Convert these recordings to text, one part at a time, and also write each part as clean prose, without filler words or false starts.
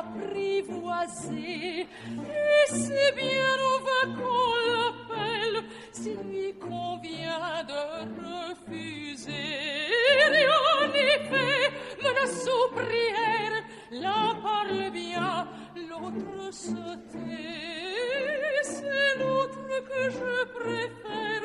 apprivoisé. Et c'est bien, on va qu'on l'appelle, s'il lui convient de refuser. Et en effet, menace aux prières, l'un parle bien, l'autre se tait. C'est l'autre que je préfère,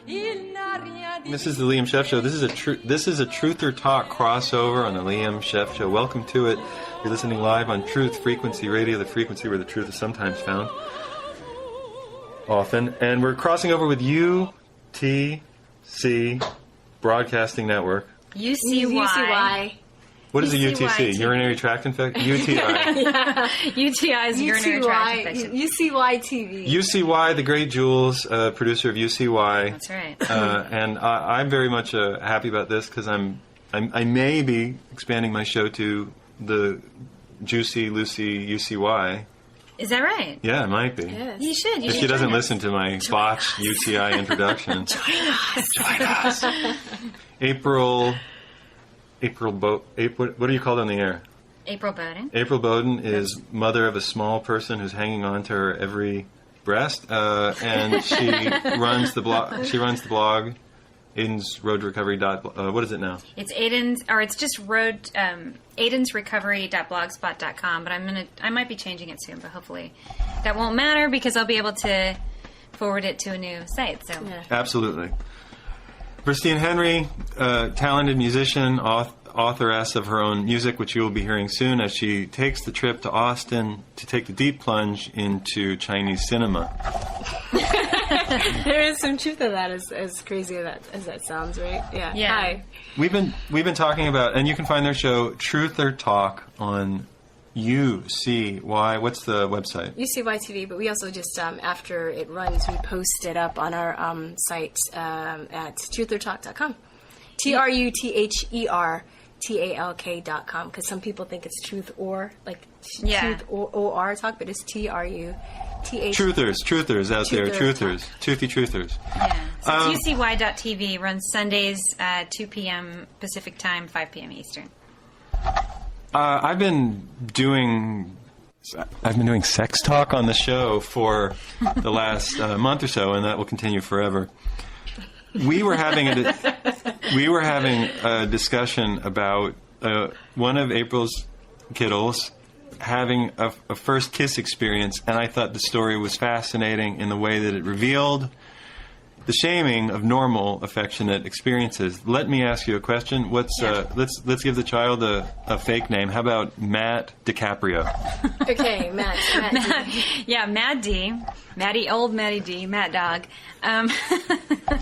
il n'a rien dit. This is the Liam Scheff Show. This is a Truth or Talk crossover on the Liam Scheff Show. Welcome to it. You're listening live on Truth Frequency Radio, the frequency where the truth is sometimes found. Often. And we're crossing over with UTC Broadcasting Network. UCY. What is a UTC? Urinary tract infection? UTI. Yeah. UTI is urinary tract infection. UCY TV. UCY, the great Jules, producer of UCY. That's right. And I'm very much happy about this because I may be expanding my show to the Juicy Lucy UCY. Is that right? Yeah, it might be. Yes. You should. If she doesn't listen to my botched UTI introduction. Join us. April, what are you called on the air? April Boden. April Boden is mother of a small person who's hanging on to her every breast, and she runs the blog. She runs the blog, Aiden's Road Recovery. What is it now? It's it's just Aiden's Recovery.blogspot.com. But I might be changing it soon, but hopefully that won't matter because I'll be able to forward it to a new site. So Yeah. Absolutely. Virstyne Henry, talented musician, authoress of her own music, which you will be hearing soon as she takes the trip to Austin to take the deep plunge into Chinese cinema. There is some truth to that, as crazy as that sounds, right? Yeah. Yeah. Hi. We've been talking about, and you can find their show Truth or Talk on UCY. What's the website? UCY TV, but we also just, after it runs, we post it up on our site at truthertalk.com. TRUTHERTALK.com, because some people think it's truth or, like, truth or talk, but it's TRUTH. Truthers out there. Truthers. Toothy truthers. yeah. So it's UCY.tv runs Sundays 2 p.m. Pacific Time, 5 p.m. Eastern. I've been doing sex talk on the show for the last month or so, and that will continue forever. We were having a discussion about one of April's kiddos having a first kiss experience, and I thought the story was fascinating in the way that it revealed the shaming of normal affectionate experiences. Let me ask you a question. Let's give the child a fake name. How about Matt DiCaprio? Okay, Matt D. Yeah, Mad D. Old Maddie D, Matt Dog.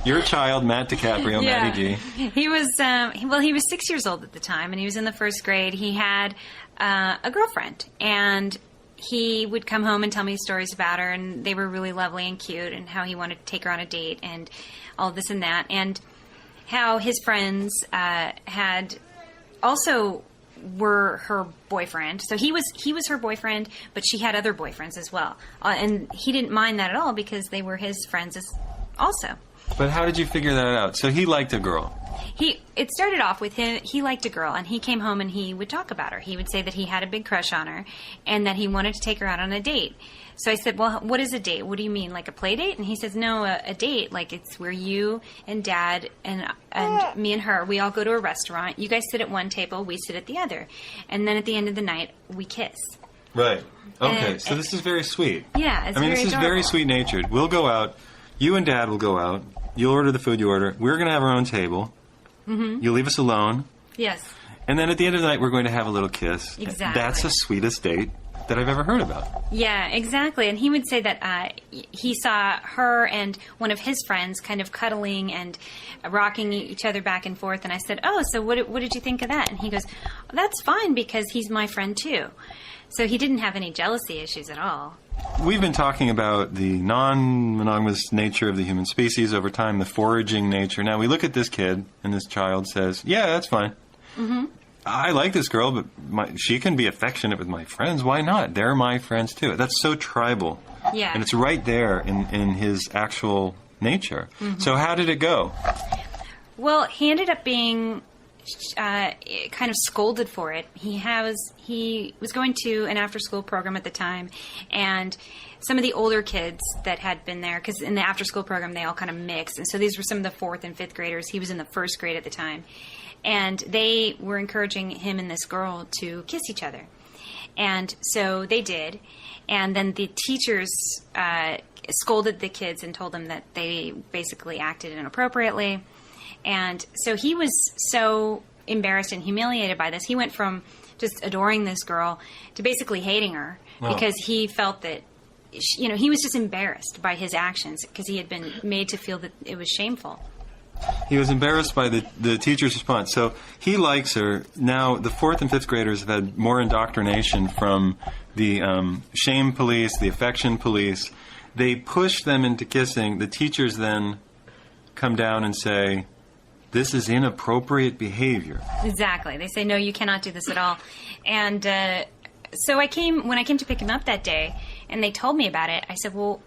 Your child, Matt DiCaprio, Yeah. Maddie D. He was, he was 6 years old at the time, and he was in the first grade. He had a girlfriend, and he would come home and tell me stories about her, and they were really lovely and cute, and how he wanted to take her on a date, and all this and that, and how his friends had also were her boyfriend. So he was her boyfriend, but she had other boyfriends as well, and he didn't mind that at all because they were his friends also. But how did you figure that out? So he liked a girl. It started off with him. He liked a girl, and he came home and he would talk about her. He would say that he had a big crush on her, and that he wanted to take her out on a date. So I said, "Well, what is a date? What do you mean, like a play date?" And he says, "No, a date. Like it's where you and Dad and me and her, we all go to a restaurant. You guys sit at one table, we sit at the other, and then at the end of the night, we kiss." Right. Okay. So this is very sweet. Yeah, it's very this is adorable. very sweet-natured. We'll go out. You and Dad will go out. You'll order the food you order. We're going to have our own table. Mm-hmm. You'll leave us alone. Yes. And then at the end of the night, we're going to have a little kiss. Exactly. That's the sweetest date that I've ever heard about. Yeah, exactly. And he would say that he saw her and one of his friends kind of cuddling and rocking each other back and forth. And I said, "Oh, so what did you think of that?" And he goes, "That's fine because he's my friend too." So he didn't have any jealousy issues at all. We've been talking about the non-monogamous nature of the human species over time, the foraging nature. Now, we look at this kid, and this child says, "Yeah, that's fine. Mm-hmm. I like this girl, but she can be affectionate with my friends. Why not? They're my friends, too." That's so tribal. Yeah. And it's right there in his actual nature. Mm-hmm. So how did it go? Well, he ended up being kind of scolded for it. He was going to an after-school program at the time, and some of the older kids that had been there, because in the after-school program they all kind of mixed, and so these were some of the 4th and 5th graders. He was in the 1st grade at the time, and they were encouraging him and this girl to kiss each other. And so they did, and then the teachers scolded the kids and told them that they basically acted inappropriately. And so he was so embarrassed and humiliated by this. He went from just adoring this girl to basically hating her because he felt that, he was just embarrassed by his actions because he had been made to feel that it was shameful. He was embarrassed by the teacher's response. So he likes her. Now, the 4th and 5th graders have had more indoctrination from the shame police, the affection police. They push them into kissing. The teachers then come down and say, this is inappropriate behavior. Exactly. They say, no, you cannot do this at all. And so when I came to pick him up that day, and they told me about it, I said, well,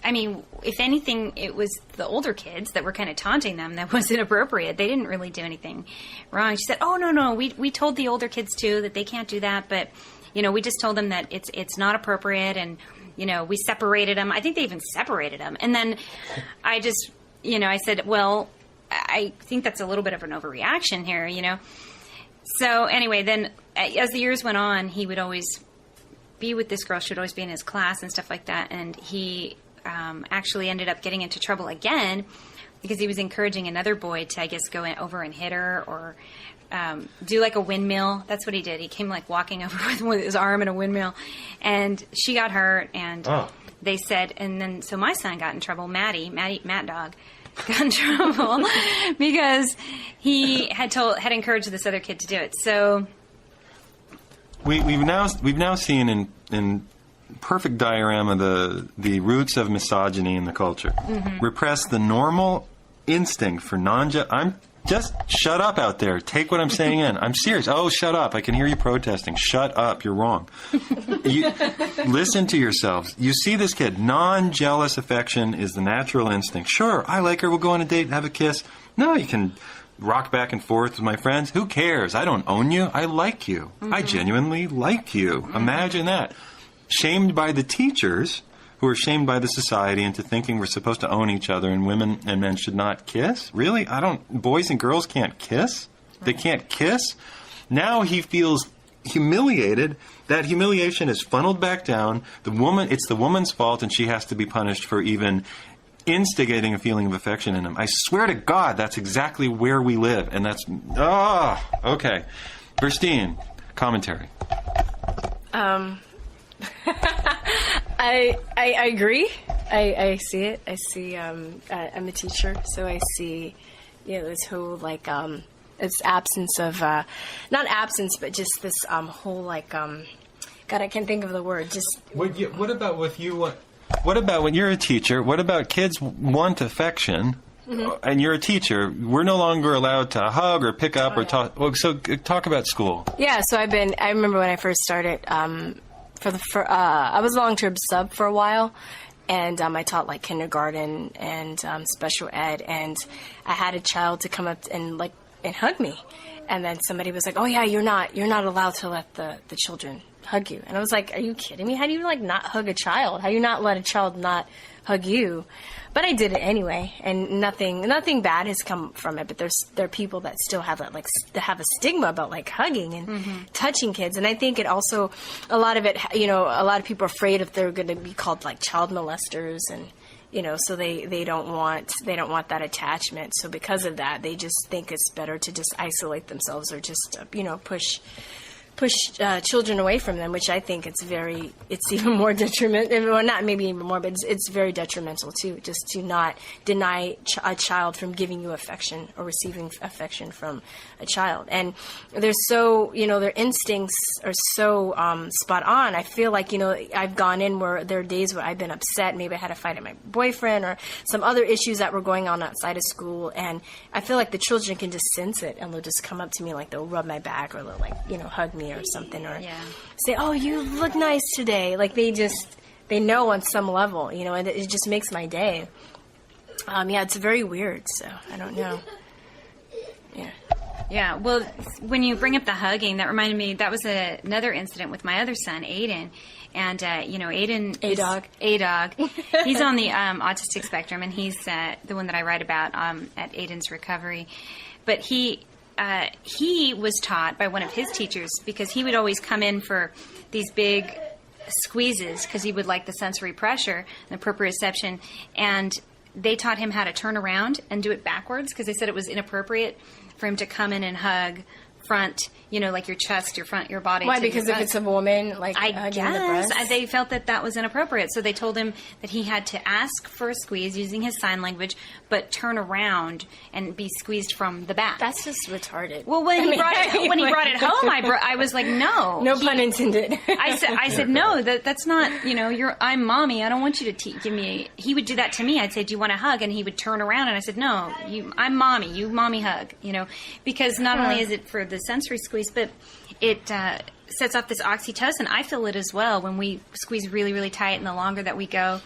I mean, if anything, it was the older kids that were kind of taunting them that was inappropriate. They didn't really do anything wrong. She said, oh, no, we told the older kids, too, that they can't do that, but, we just told them that it's not appropriate, and, we separated them. I think they even separated them. And then I just, I said, well, I think that's a little bit of an overreaction here, So anyway, then as the years went on, he would always be with this girl. She would always be in his class and stuff like that, and he actually ended up getting into trouble again because he was encouraging another boy to, I guess, go over and hit her or do like a windmill. That's what he did. He came like walking over with his arm in a windmill, and she got hurt. And they said, and then so my son got in trouble. Matt Dog got in trouble because he had encouraged this other kid to do it. So we've now seen in perfect diorama the roots of misogyny in the culture. Mm-hmm. Repress the normal instinct for I'm just shut up out there. Take what I'm saying in. I'm serious. Oh, shut up. I can hear you protesting. Shut up. You're wrong. Listen to yourselves. You see this kid. Non-jealous affection is the natural instinct. Sure, I like her. We'll go on a date and have a kiss. No, you can rock back and forth with my friends. Who cares? I don't own you. I like you. Mm-hmm. I genuinely like you. Mm-hmm. Imagine that. Shamed by the teachers, who are shamed by the society into thinking we're supposed to own each other and women and men should not kiss? Really? Boys and girls can't kiss? They can't kiss? Now he feels humiliated. That humiliation is funneled back down. It's the woman's fault, and she has to be punished for even instigating a feeling of affection in him. I swear to God, that's exactly where we live. And that's... okay. Virstyne, commentary. I agree. I see it. I see. I'm a teacher, so I see. This whole this absence of not absence, but just this whole God, I can't think of the word. Just what about with you? What about when you're a teacher? What about kids want affection? Mm-hmm. And you're a teacher. We're no longer allowed to hug or pick up or talk. Well, so talk about school. Yeah. So I remember when I first started. I was a long-term sub for a while, and I taught kindergarten and special ed, and I had a child to come up and hug me, and then somebody was like, "Oh yeah, you're not allowed to let the children hug you," and I was like, "Are you kidding me? How do you not hug a child? How do you not let a child not hug you?" But I did it anyway, and nothing bad has come from it. But there are people that still have that that have a stigma about hugging and touching kids, and I think it also a lot of people are afraid if they're going to be called child molesters, and so they don't want that attachment. So because of that, they just think it's better to just isolate themselves or just push children away from them, which I think it's even more detrimental, or not maybe even more, but it's very detrimental too, just to not deny a child from giving you affection or receiving affection from a child. And they're so, their instincts are so spot on. I feel like, I've gone in where there are days where I've been upset, maybe I had a fight with my boyfriend or some other issues that were going on outside of school, and I feel like the children can just sense it, and they'll just come up to me, they'll rub my back, or they'll hug me or something, or say, "Oh, you look nice today." They know on some level, and it just makes my day. It's very weird, so I don't know. Yeah. Yeah, well, when you bring up the hugging, that reminded me, that was another incident with my other son, Aiden. And, Aiden... A-Dog. A-Dog. He's on the autistic spectrum, and he's the one that I write about at Aiden's Recovery. But he was taught by one of his teachers, because he would always come in for these big squeezes, because he would like the sensory pressure and the proprioception, and they taught him how to turn around and do it backwards, because they said it was inappropriate for him to come in and hug front, like your chest, your front, your body. Why? Because if it's a woman, like I hugging guess the breast? they felt that was inappropriate, so they told him that he had to ask for a squeeze using his sign language, but turn around and be squeezed from the back. That's just retarded. Well, when he brought it home, I was like, no. No pun intended. I said no. That's not. I'm mommy. I don't want you to give me. He would do that to me. I'd say, do you want a hug? And he would turn around, and I said, no. I'm mommy. You mommy hug. Because not only is it for the sensory squeeze, but it sets off this oxytocin. I feel it as well when we squeeze really, really tight, and the longer that we go,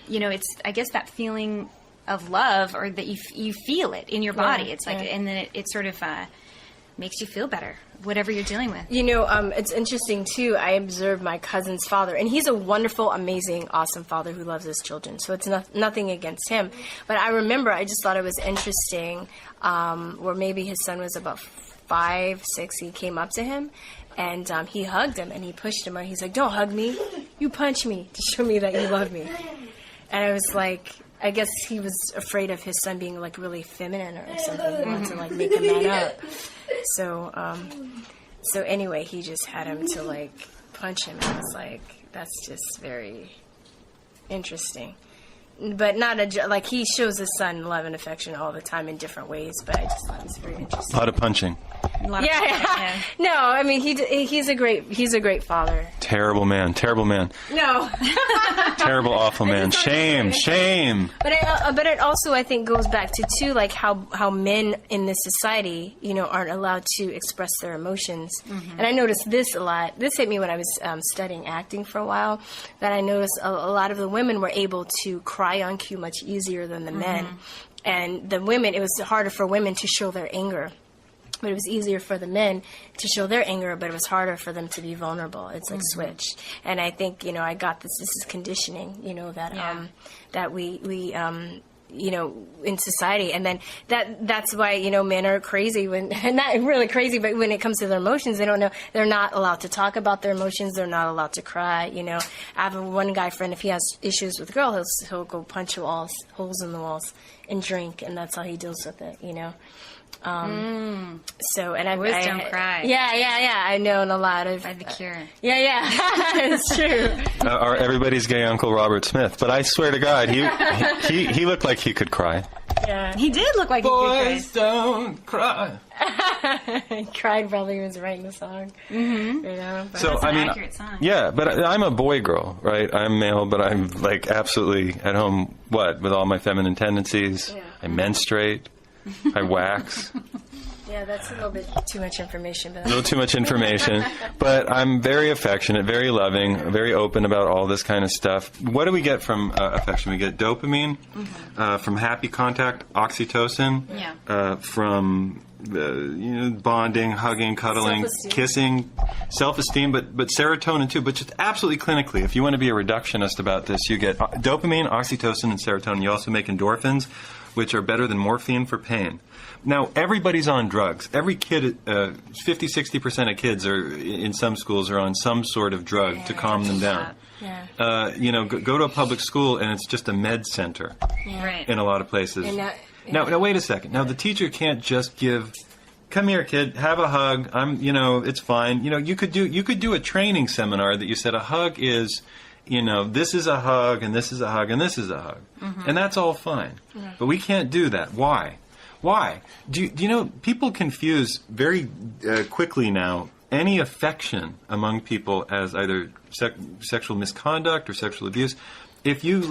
it's, I guess, that feeling of love, or that you feel it in your body. Yeah, it's like, yeah. and then it sort of makes you feel better, whatever you're dealing with. It's interesting too. I observed my cousin's father, and he's a wonderful, amazing, awesome father who loves his children. So it's nothing against him. But I remember, I just thought it was interesting, where maybe his son was about 5, 6. He came up to him, and he hugged him, and he pushed him. He's like, "Don't hug me, you punch me to show me that you love me." And I was like, I guess he was afraid of his son being like really feminine or something. He wanted to like make a man up. So anyway, he just had him to like punch him. And I was like, that's just very interesting. But not like he shows his son love and affection all the time in different ways. But I just thought it was very interesting. A lot of punching. Yeah. No, I mean he's a great father. Terrible man. No. Terrible, awful man. Shame. But it also, I think, goes back to too, like how men in this society, aren't allowed to express their emotions. Mm-hmm. And I noticed this a lot. This hit me when I was studying acting for a while. That I noticed a lot of the women were able to cry on cue much easier than the men, and the women, it was harder for women to show their anger. But it was easier for the men to show their anger, but it was harder for them to be vulnerable. It's like switched. And I think, I got this is conditioning, that we in society. And then that's why, men are crazy when, not really crazy, but when it comes to their emotions, they don't know, they're not allowed to talk about their emotions. They're not allowed to cry. I have one guy friend, if he has issues with a girl, he'll go punch holes in the walls and drink. And that's how he deals with it, So, and Boys don't cry. Yeah. I know, and a lot of by the Cure. Yeah, it's true. Our everybody's gay Uncle Robert Smith, but I swear to God, he looked like he could cry. Yeah, he did look like Boys don't cry. He cried while he was writing the song. Mm-hmm. So that's I an mean, accurate song. yeah, but I'm a boy girl, right? I'm male, but I'm like absolutely at home. With all my feminine tendencies, I menstruate. I wax. Yeah, that's a little bit too much information. But a little too much information. But I'm very affectionate, very loving, very open about all this kind of stuff. What do we get from affection? We get dopamine, from happy contact, oxytocin, from bonding, hugging, cuddling, kissing, self-esteem, but serotonin too. But just absolutely clinically, if you want to be a reductionist about this, you get dopamine, oxytocin, and serotonin. You also make endorphins, which are better than morphine for pain. Now, everybody's on drugs. Every kid, 50-60% of kids are in some schools are on some sort of drug to calm them down. Yeah. Go to a public school and it's just a med center in a lot of places. Now, wait a second. Now, the teacher can't just give, come here, kid, have a hug. It's fine. You could do a training seminar that you said a hug is, this is a hug, and this is a hug, and this is a hug. Mm-hmm. And that's all fine. Yeah. But we can't do that. Why? Do you know, people confuse very quickly now any affection among people as either sexual misconduct or sexual abuse. If you,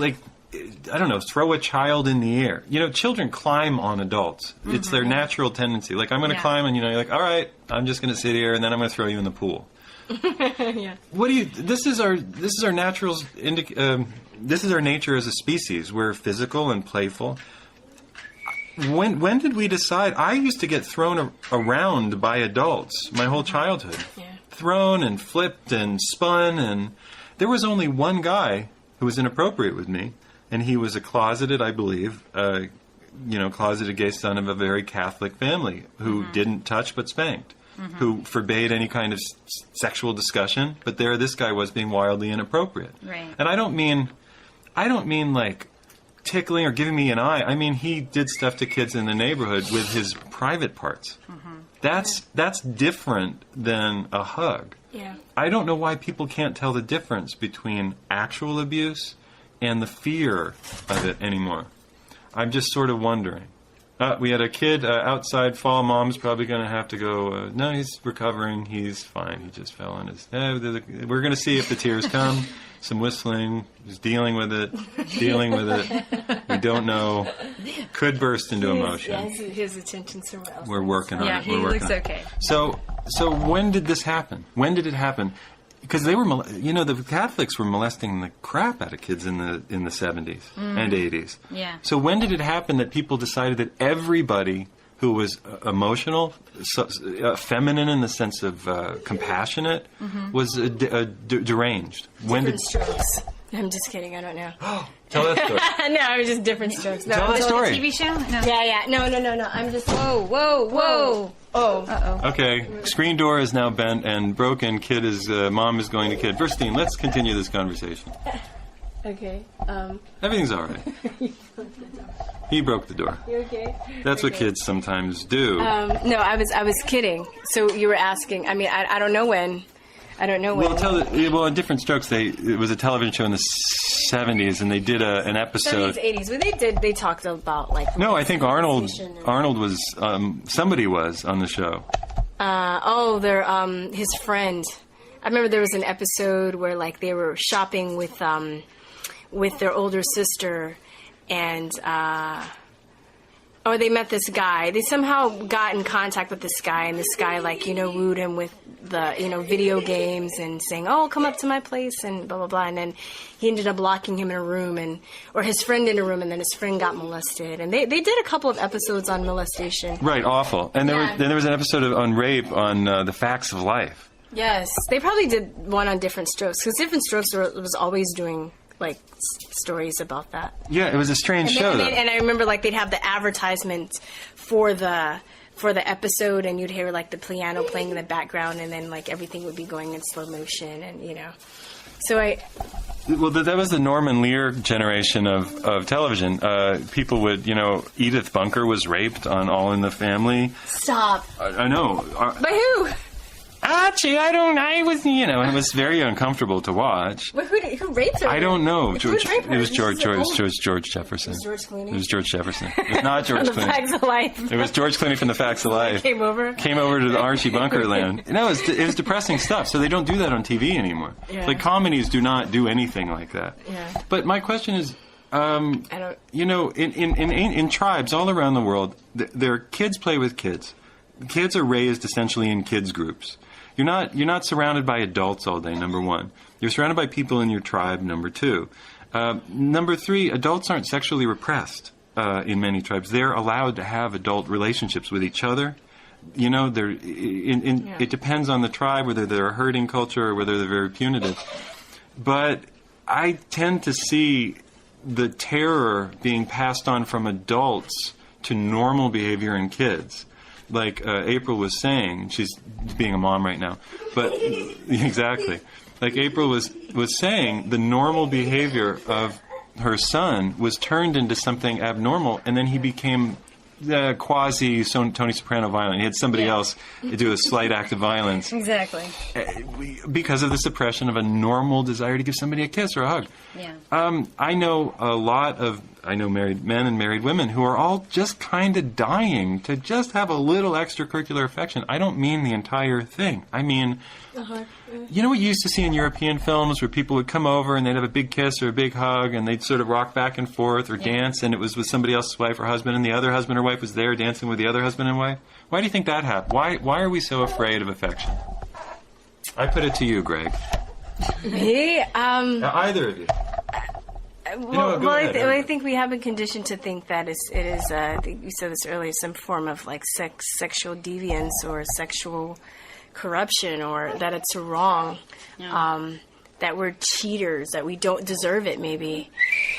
throw a child in the air. Children climb on adults. Mm-hmm. It's their natural tendency. Like, I'm going to climb, and, you're like, all right, I'm just going to sit here, and then I'm going to throw you in the pool. Yeah. This is our natural. This is our nature as a species. We're physical and playful. when did we decide? I used to get thrown around by adults my whole childhood. Yeah. Thrown and flipped and spun, and there was only one guy who was inappropriate with me, and he was a closeted, I believe, closeted gay son of a very Catholic family who didn't touch but spanked, who forbade any kind of sexual discussion. But there, this guy was being wildly inappropriate. Right. And I don't mean like tickling or giving me an eye. I mean, he did stuff to kids in the neighborhood with his private parts. That's different than a hug. Yeah. I don't know why people can't tell the difference between actual abuse and the fear of it anymore. I'm just sort of wondering. We had a kid outside fall. Mom's probably going to have to go, no, he's recovering. He's fine. He just fell on his head. We're going to see if the tears come. Some whistling. He's dealing with it. We don't know. Could burst into emotion. Yeah, his attention somewhere else. We're working on it. Yeah, he We're working looks on it. okay. So when did this happen? When did it happen? Because they were, the Catholics were molesting the crap out of kids in the 70s and 80s. Yeah. So when did it happen that people decided that everybody who was emotional, feminine in the sense of compassionate, was deranged? When Different strokes. I'm just kidding. I don't know. Tell that story. No, it was just different strokes. No, Tell that story. TV show? No. Yeah. No. I'm just. Whoa. Oh. Uh-oh. Okay, screen door is now bent and broken. Mom is going to kid. Virstyne, let's continue this conversation. Okay. Everything's all right. He broke the door. You okay? That's what kids sometimes do. No, I was kidding. So you were asking. I mean, I don't know when. Well, in Different Strokes, it was a television show in the 70s, and they did an episode. 70s, 80s. Well, they talked about like. No, I think Arnold was somebody was on the show. They're his friend. I remember there was an episode where like they were shopping with their older sister, and they met this guy. They somehow got in contact with this guy, and this guy wooed him with the video games and saying, "Oh, come up to my place," and blah blah blah. And then he ended up locking him in a room, or his friend in a room, and then his friend got molested. And they did a couple of episodes on molestation. Right, awful. And then there was an episode on rape on The Facts of Life. Yes, they probably did one on Different Strokes, because Different Strokes was always doing like stories about that. Yeah, it was a strange show. And I remember like they'd have the advertisement for the episode, and you'd hear like the piano playing in the background, and then like everything would be going in slow motion, and So that was the Norman Lear generation of television. People would, Edith Bunker was raped on All in the Family. Stop. I know. By who? I was, it was very uncomfortable to watch. Who raped her? I don't know. It was George Jefferson. It was George Clooney? It was George Jefferson. It was not George From the Clooney. Facts of Life. It was George Clooney from The Facts of Life. Came over to the Archie Bunker land. No, it was depressing stuff, so they don't do that on TV anymore. Yeah. Like, comedies do not do anything like that. Yeah. But my question is, I don't... in tribes all around the world, their kids play with kids. Kids are raised essentially in kids groups. You're not surrounded by adults all day, number one. You're surrounded by people in your tribe, number two. Number three, adults aren't sexually repressed in many tribes. They're allowed to have adult relationships with each other. It depends on the tribe, whether they're a herding culture or whether they're very punitive. But I tend to see the terror being passed on from adults to normal behavior in kids. Like April was saying, she's being a mom right now, but exactly. Like April was saying, the normal behavior of her son was turned into something abnormal, and then he became quasi Tony Soprano violent. He had somebody else do a slight act of violence. Exactly. Because of the suppression of a normal desire to give somebody a kiss or a hug. Yeah. I know married men and married women who are all just kind of dying to just have a little extracurricular affection. I don't mean the entire thing. I mean, you know what you used to see in European films where people would come over and they'd have a big kiss or a big hug and they'd sort of rock back and forth or dance, and it was with somebody else's wife or husband, and the other husband or wife was there dancing with the other husband and wife? Why do you think that happened? Why are we so afraid of affection? I put it to you, Greg. Me? Either of you. I think we have been conditioned to think that it is. I think you said this earlier, some form of like sexual deviance or sexual corruption, or that it's wrong, that we're cheaters, that we don't deserve it. Maybe.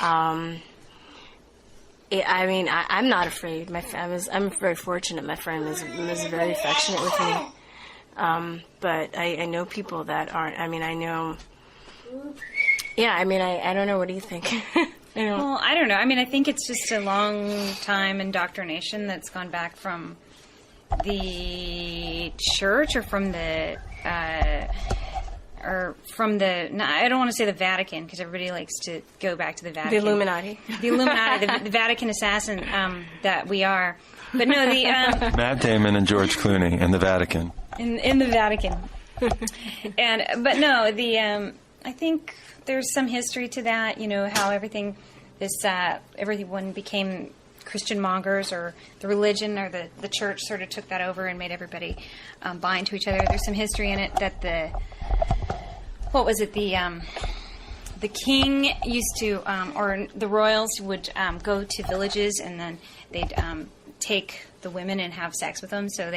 I'm not afraid. I'm very fortunate. My friend was very affectionate with me. But I know people that aren't. I know. Yeah, I don't know. What do you think? Well, I don't know. I think it's just a long time indoctrination that's gone back from the church or from the no, I don't want to say the Vatican, because everybody likes to go back to the Vatican. The Illuminati. The Illuminati, the Vatican assassin that we are. But no, the Matt Damon and George Clooney in the Vatican. In the Vatican. But no, I think there's some history to that. How everyone became Christian mongers, or the religion or the church sort of took that over and made everybody bind to each other. There's some history in it that the king used to, or the royals would go to villages, and then they'd take the women and have sex with them. So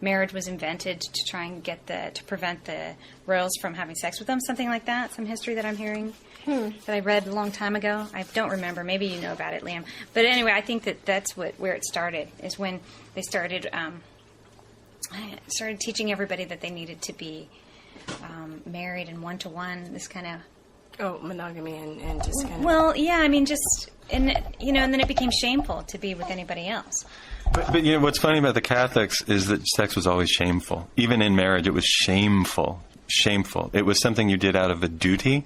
marriage was invented to try and to prevent the royals from having sex with them. Something like that. Some history that I'm hearing that I read a long time ago. I don't remember. Maybe you know about it, Liam. But anyway, I think that's where it started. Is when they started teaching everybody that they needed to be married and one-to-one. This kind of monogamy and just kind of. Well, yeah. And then it became shameful to be with anybody else. But what's funny about the Catholics is that sex was always shameful. Even in marriage, it was shameful. Shameful. It was something you did out of a duty,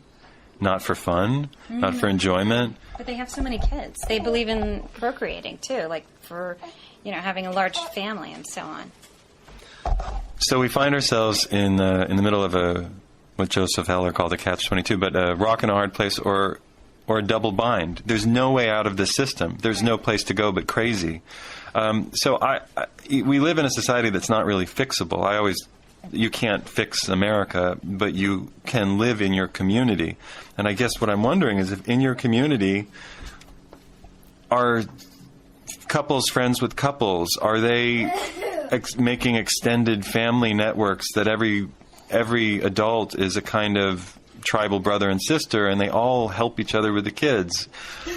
not for fun, not for enjoyment. But they have so many kids. They believe in procreating too, like for having a large family and so on. So we find ourselves in the middle of what Joseph Heller called a catch-22, but a rock and a hard place, or a double bind. There's no way out of this system. There's no place to go but crazy. We live in a society that's not really fixable. You can't fix America, but you can live in your community. And I guess what I'm wondering is, if in your community are couples friends with couples, are they making extended family networks that every adult is a kind of tribal brother and sister, and they all help each other with the kids.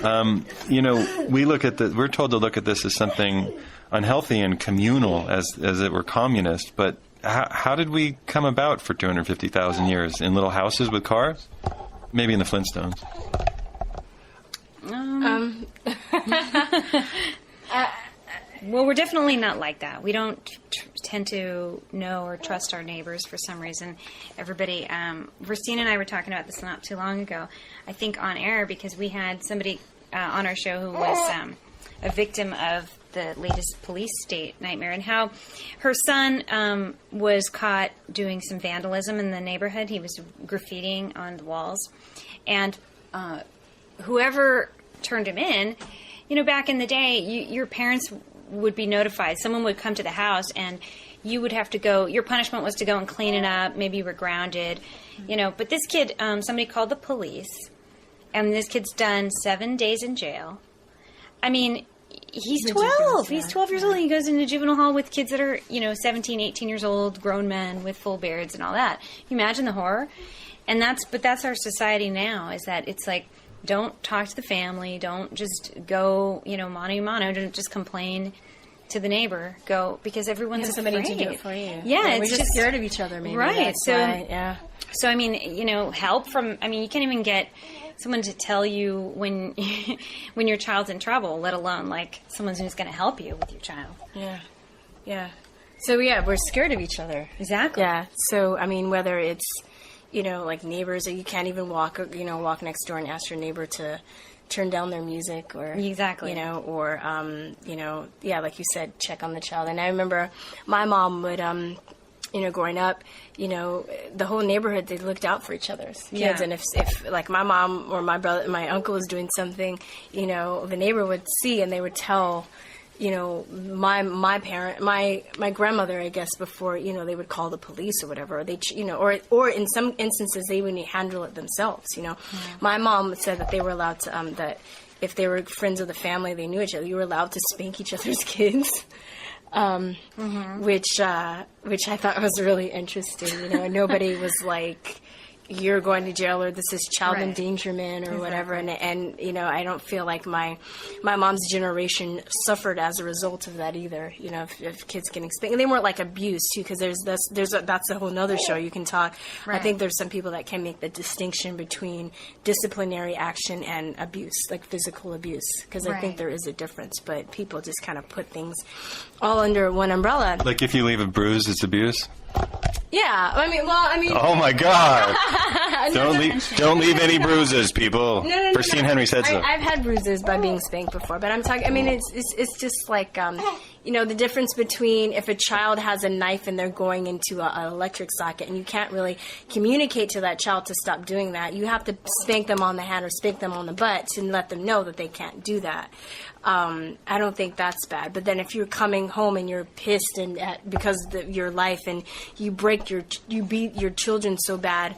We're told to look at this as something unhealthy and communal, as it were communist. But how did we come about for 250,000 years? In little houses with cars? Maybe in the Flintstones. Well, we're definitely not like that. We don't tend to know or trust our neighbors for some reason. Everybody, Virstyne and I were talking about this not too long ago, I think on air, because we had somebody on our show who was a victim of the latest police state nightmare, and how her son was caught doing some vandalism in the neighborhood. He was graffitiing on the walls, and whoever turned him in, back in the day, your parents would be notified. Someone would come to the house, and you would have to go. Your punishment was to go and clean it up. Maybe you were grounded, But this kid, somebody called the police, and this kid's done 7 days in jail. He's 12. He's 12 years old. And he goes into juvenile hall with kids that are, 17, 18 years old, grown men with full beards and all that. Can you imagine the horror? And that's our society now, is that it's like, don't talk to the family. Don't just go, mano a mano. Don't just complain to the neighbor. Go, because everyone's afraid. Somebody to do it for you. Yeah, we're just scared of each other, maybe. Right. Yeah. So, help from, you can't even get someone to tell you when your child's in trouble, let alone, like, someone who's going to help you with your child. Yeah. So, we're scared of each other. Exactly. Yeah. So, whether it's, like neighbors, that you can't even walk next door and ask your neighbor to turn down their music, or exactly, or like you said, check on the child. And I remember my mom would, growing up, the whole neighborhood, they looked out for each other's kids. Yeah. And if like my mom or my brother, my uncle was doing something, the neighbor would see, and they would tell my grandmother, I guess, before, they would call the police or whatever, or or in some instances they would handle it themselves, My mom said that they were allowed to, that if they were friends of the family, they knew each other, you were allowed to spank each other's kids. Which I thought was really interesting, and nobody was like, you're going to jail, or this is child endangerment or whatever. And I don't feel like my mom's generation suffered as a result of that either. If kids getting spanked, and they weren't like abuse too, because that's a whole nother show you can talk. I think there's some people that can make the distinction between disciplinary action and abuse, like physical abuse, because I think there is a difference. But people just kind of put things all under one umbrella. Like if you leave a bruise, it's abuse. Yeah, I mean. Oh my God! Don't leave any bruises, people. No. Virstyne Henry said so. I've had bruises by being spanked before, but I'm talking. I mean, it's just like the difference between if a child has a knife and they're going into an electric socket, and you can't really communicate to that child to stop doing that. You have to spank them on the hand or spank them on the butt to let them know that they can't do that. I don't think that's bad. But then if you're coming home and you're pissed and because of your life, and you beat your children so bad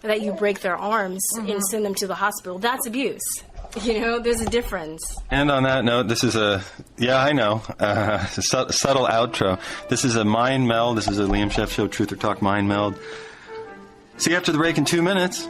that you break their arms and send them to the hospital, that's abuse. There's a difference. And on that note, this is I know, a subtle outro. This is a mind meld. This is a Liam Scheff Show, Truth or Talk mind meld. See you after the break in 2 minutes.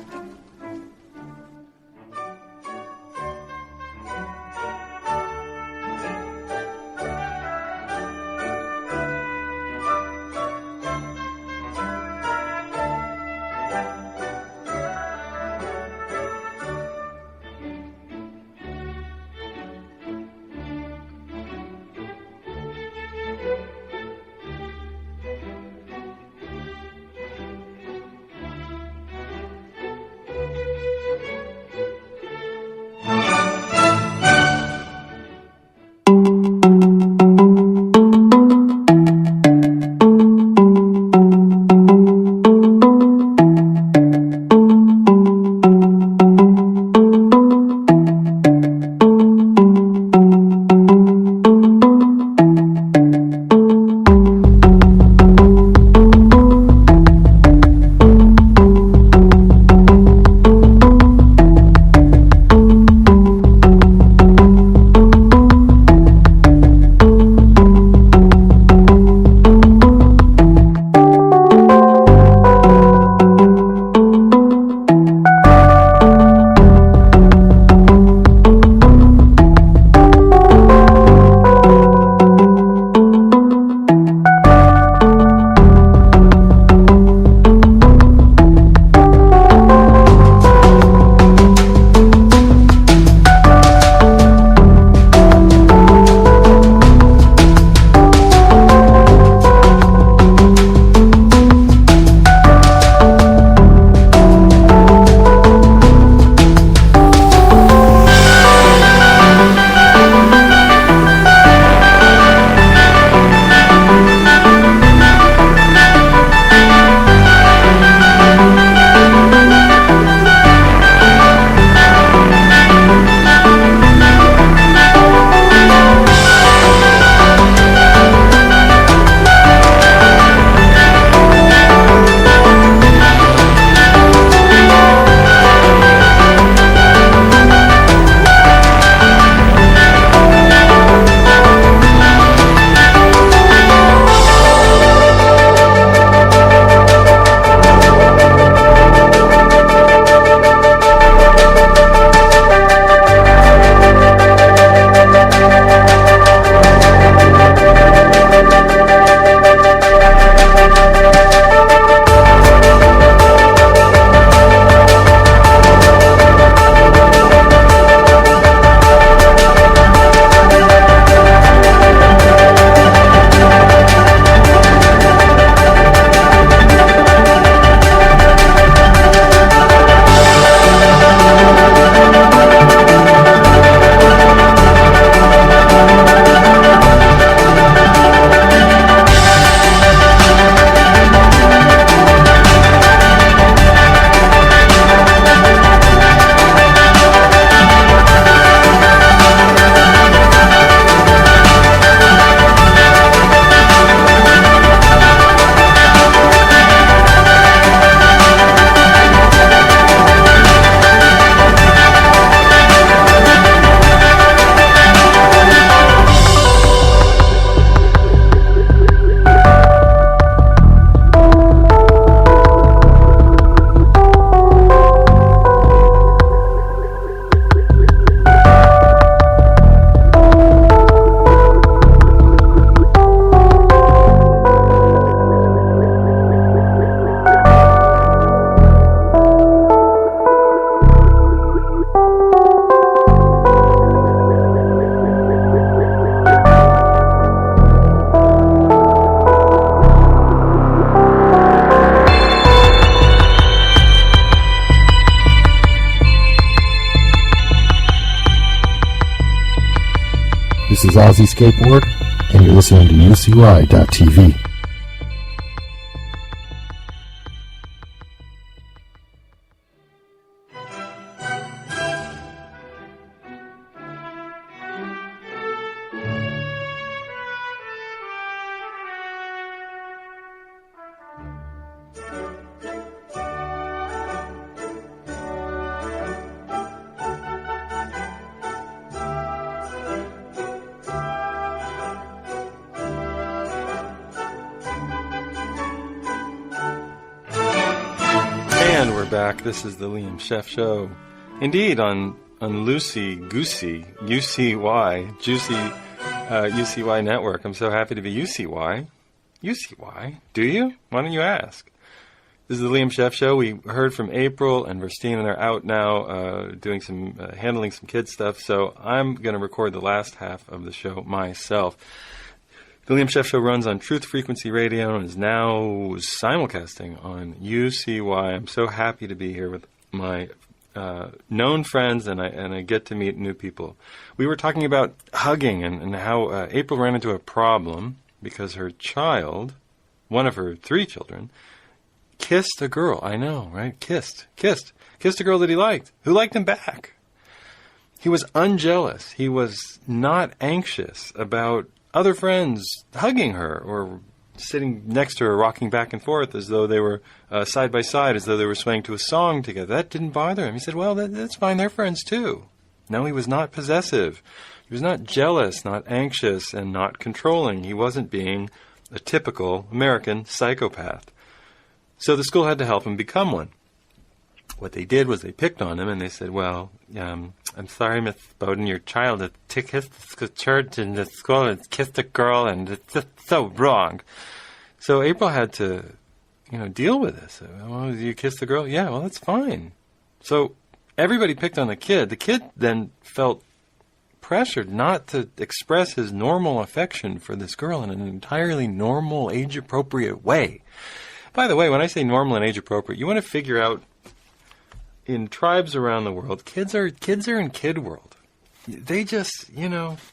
This is Ozzy Skateboard, and you're listening to UCY.TV. And we're back. This is the Liam Scheff Show. Indeed, on Lucy Goosey, UCY, Juicy UCY Network. I'm so happy to be UCY. UCY? Do you? Why don't you ask? This is the Liam Scheff Show. We heard from April and Virstyne, and they're out now doing some, handling some kids stuff, so I'm going to record the last half of the show myself. The Liam Scheff Show runs on Truth Frequency Radio and is now simulcasting on UCY. I'm so happy to be here with my known friends, and I get to meet new people. We were talking about hugging and how April ran into a problem because her child, one of her 3 children, kissed a girl. I know, right? Kissed a girl that he liked, who liked him back. He was unjealous. He was not anxious about other friends hugging her or sitting next to her, rocking back and forth as though they were side by side, as though they were swaying to a song together. That didn't bother him. He said, well, that's fine. They're friends too. No, he was not possessive. He was not jealous, not anxious, and not controlling. He wasn't being a typical American psychopath. So the school had to help him become one. What they did was they picked on him and they said, well, I'm sorry, Miss Boden, your child has kissed the church in the school and kissed a girl, and it's just so wrong. So April had to, deal with this. Well, you kissed the girl? Yeah, well, that's fine. So everybody picked on the kid. The kid then felt pressured not to express his normal affection for this girl in an entirely normal, age-appropriate way. By the way, when I say normal and age-appropriate, you want to figure out, in tribes around the world, kids are in kid world. They just,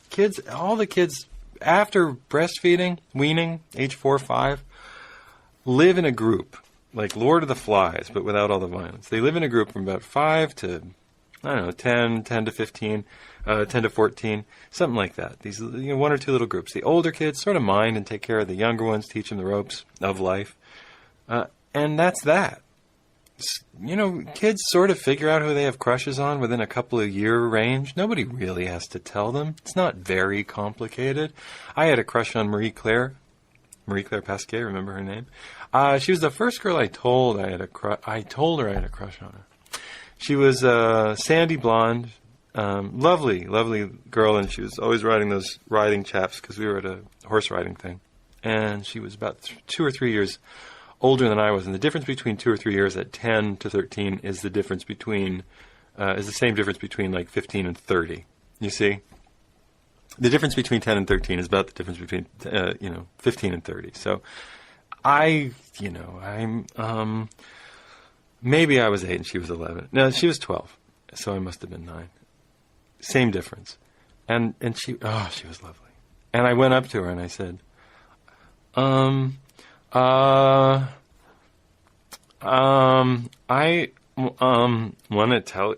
kids, all the kids after breastfeeding, weaning, age 4 or 5, live in a group, like Lord of the Flies, but without all the violence. They live in a group from about 5 to, 10 to 15, 10 to 14, something like that. These, 1 or 2 little groups. The older kids sort of mind and take care of the younger ones, teach them the ropes of life. And that's that. Kids sort of figure out who they have crushes on within a couple of year range. Nobody really has to tell them. It's not very complicated. I had a crush on Marie Claire Pasquet, remember her name? She was the first girl I told I told her I had a crush on her. She was sandy blonde, lovely girl, and she was always riding those riding chaps because we were at a horse riding thing. And she was about 2 or 3 years older than I was, and the difference between 2 or 3 years at 10 to 13 is the difference between is the same difference between like 15 and 30. You see, the difference between 10 and 13 is about the difference between 15 and 30. So I'm maybe I was 8 and she was 11. No, she was 12, so I must have been 9. Same difference, and she was lovely. And I went up to her and I said, I want to tell,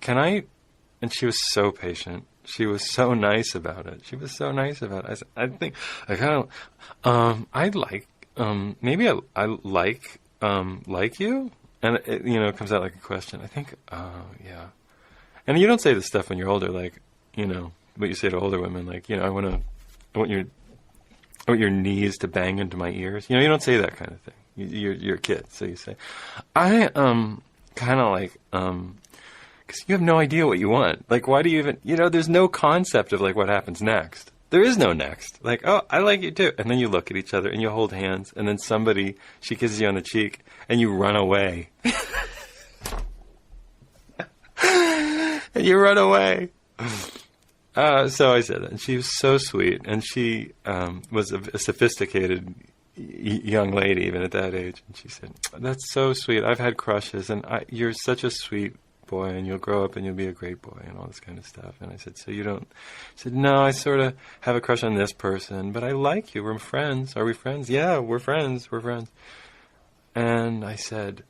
can I, and she was so patient. She was so nice about it. I said, I think, I kind of, I'd like, maybe I like you? And it comes out like a question. I think, yeah. And you don't say this stuff when you're older, like, what you say to older women, like, I want your knees to bang into my ears. You don't say that kind of thing. You're a kid, so you say, I kind of like, because you have no idea what you want. Like, why do you even, there's no concept of like what happens next. There is no next. Like, oh, I like you too. And then you look at each other and you hold hands, and then she kisses you on the cheek, and you run away. And you run away. So I said that, and she was so sweet, and she was a sophisticated young lady even at that age. And she said, "That's so sweet. I've had crushes, and you're such a sweet boy, and you'll grow up and you'll be a great boy, and all this kind of stuff. And I said, so you don't? He said, no, I sort of have a crush on this person, but I like you. We're friends. Are we friends? Yeah, we're friends. We're friends. And I said,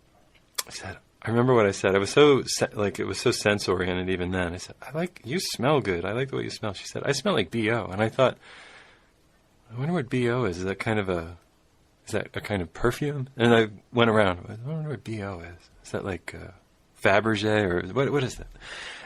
I remember what I said. I was so, it was so sense-oriented even then. I said, you smell good. I like the way you smell. She said, I smell like B.O. And I thought, I wonder what B.O. is. Is that a kind of perfume? And I went around. I wonder what B.O. is. Is that like Fabergé or what is that?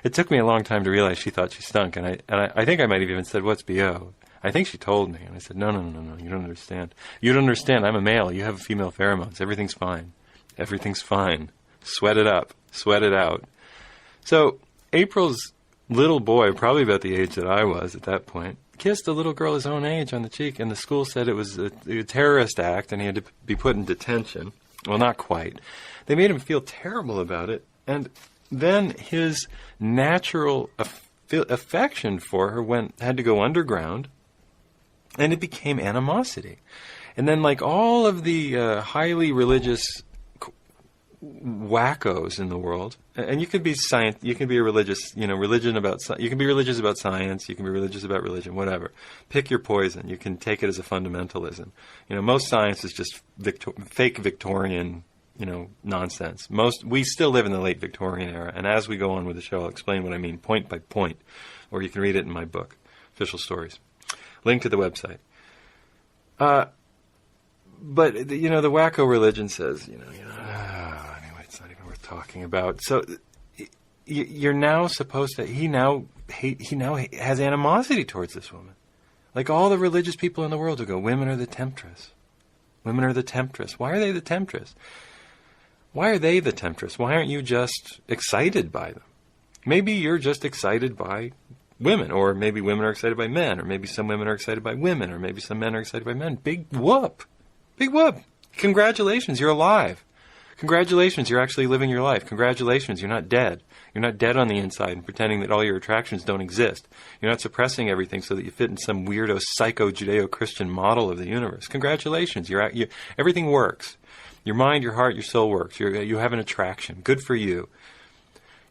It took me a long time to realize she thought she stunk. And I think I might have even said, what's B.O.? I think she told me. And I said, no, you don't understand. You don't understand. I'm a male. You have female pheromones. Everything's fine. Everything's fine. Sweat it up. Sweat it out. So April's little boy, probably about the age that I was at that point, kissed a little girl his own age on the cheek, and the school said it was a terrorist act and he had to be put in detention. Well, not quite. They made him feel terrible about it, and then his natural affection for her had to go underground, and it became animosity. And then, like all of the highly religious wackos in the world, and you could be you can be a religious, religion about, you can be religious about science, you can be religious about religion, whatever. Pick your poison. You can take it as a fundamentalism. Most science is just fake Victorian, nonsense. We still live in the late Victorian era, and as we go on with the show, I'll explain what I mean point by point, or you can read it in my book, Official Stories. Link to the website. But the wacko religion says, anyway, it's not even worth talking about. So you're now supposed to. He now has animosity towards this woman, like all the religious people in the world who go, women are the temptress. Women are the temptress. Why are they the temptress? Why are they the temptress? Why aren't you just excited by them? Maybe you're just excited by women, or maybe women are excited by men, or maybe some women are excited by women, or maybe some men are excited by men. Big whoop. Big whoop. Congratulations, you're alive. Congratulations, you're actually living your life. Congratulations, you're not dead. You're not dead on the inside and pretending that all your attractions don't exist. You're not suppressing everything so that you fit in some weirdo psycho-Judeo-Christian model of the universe. Congratulations, everything works. Your mind, your heart, your soul works. You have an attraction. Good for you.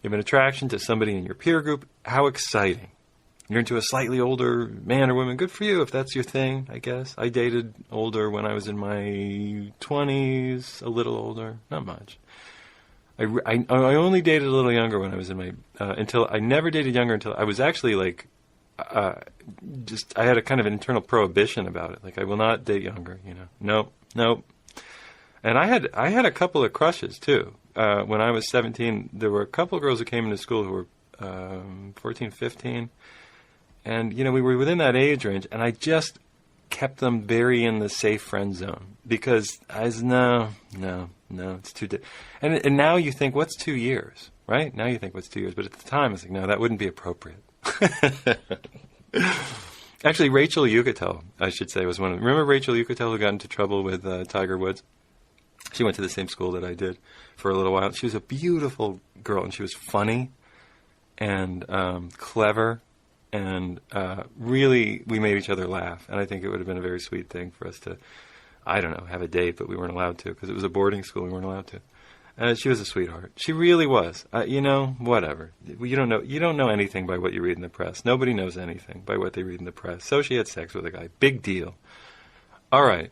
You have an attraction to somebody in your peer group. How exciting. You're into a slightly older man or woman. Good for you if that's your thing, I guess. I dated older when I was in my 20s, a little older, not much. I only dated a little younger when I was in my, I never dated younger until I was actually I had a kind of internal prohibition about it. Like, I will not date younger, Nope. And I had a couple of crushes, too. When I was 17, there were a couple of girls who came into school who were 14, 15. And, we were within that age range, and I just kept them very in the safe friend zone. Because I was, no, it's too... And now you think, what's 2 years, right? Now you think, what's 2 years? But at the time, I was like, no, that wouldn't be appropriate. Actually, Rachel Yucatel, I should say, was one of them. Remember Rachel Yucatel who got into trouble with Tiger Woods? She went to the same school that I did for a little while. She was a beautiful girl, and she was funny and clever. And really, we made each other laugh. And I think it would have been a very sweet thing for us to, have a date, but we weren't allowed to because it was a boarding school. We weren't allowed to. She was a sweetheart. She really was. Whatever. You don't know anything by what you read in the press. Nobody knows anything by what they read in the press. So she had sex with a guy. Big deal. All right.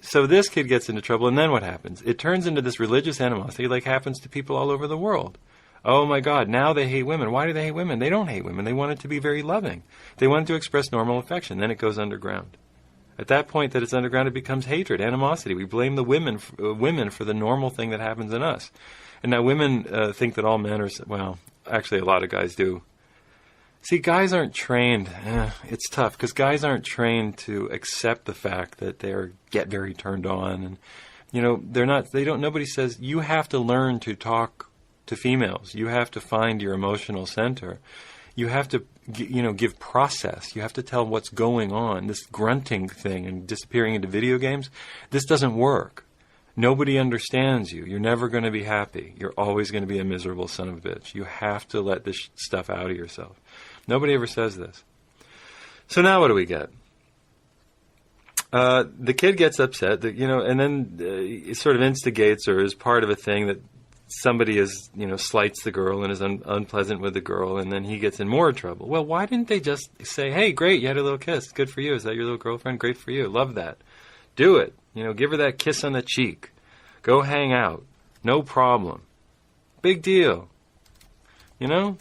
So this kid gets into trouble, and then what happens? It turns into this religious animosity like happens to people all over the world. Oh my God, now they hate women. Why do they hate women? They don't hate women. They want it to be very loving. They want it to express normal affection. Then it goes underground. At that point that it's underground, it becomes hatred, animosity. We blame the women for the normal thing that happens in us. And now women think that all men are, well, actually a lot of guys do. See, guys aren't trained. It's tough because guys aren't trained to accept the fact that they get very turned on. And, nobody says, you have to learn to talk to females. You have to find your emotional center. You have to, give process. You have to tell what's going on. This grunting thing and disappearing into video games, this doesn't work. Nobody understands you. You're never going to be happy. You're always going to be a miserable son of a bitch. You have to let this stuff out of yourself. Nobody ever says this. So now what do we get? The kid gets upset, and then it sort of instigates or is part of a thing that somebody is, slights the girl and is unpleasant with the girl, and then he gets in more trouble. Well, why didn't they just say, hey, great, you had a little kiss. Good for you. Is that your little girlfriend? Great for you. Love that. Do it. Give her that kiss on the cheek. Go hang out. No problem. Big deal. They're